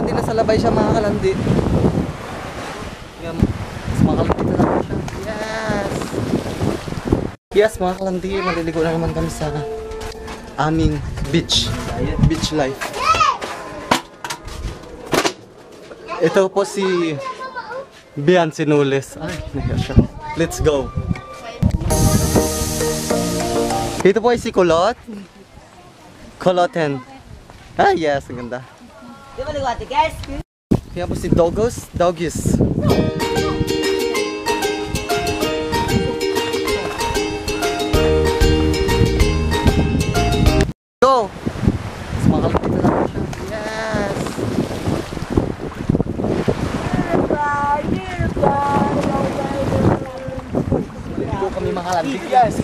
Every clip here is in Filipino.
kalandi na sa labay siya mga kalandi. Yan. Mas mga kalandi na lang siya. Yes! Yes mga kalandi, maliligo na naman kami sa aming beach. Beach life. Ito po si Bian Sinules. Ay, nahiya siya. Let's go! Ito po ay si Kulot. Kuloten. Ah, yes, ang ganda. Di ba liwati guys? Kaya po si Dogos. Doggies. Go! Mas makalapit na lang siya. Yes! Maliligo kami mga kalapit. Yes!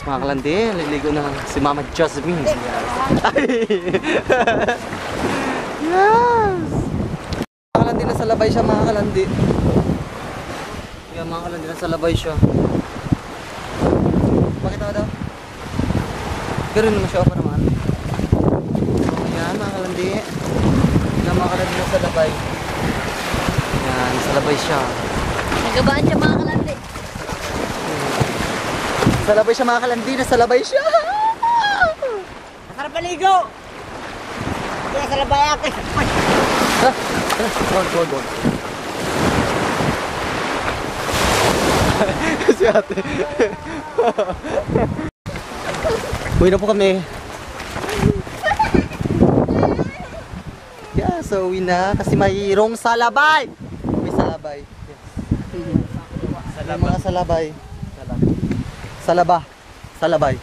Mga kalandi, naliligo na si Mama Josephine. Yes! Mga kalandi, nasa labay siya mga kalandi. Yan mga kalandi, nasa labay siya. Pakita mo daw. Ganoon naman siya para naman. Ayan mga kalandi. Yan mga kalandi, nasa labay. Yan, nasa labay siya. Nagabaan siya mga kalandi. Nasa labay siya mga kalandi, nasa labay siya! Masarap maligo! Hindi nasa labay akin. Go. Si ate. Uwi na po kami. Yeah, so uwi na kasi mayroong salabay. May salabay. Yes. May mga salabay. Salaba. Salabay.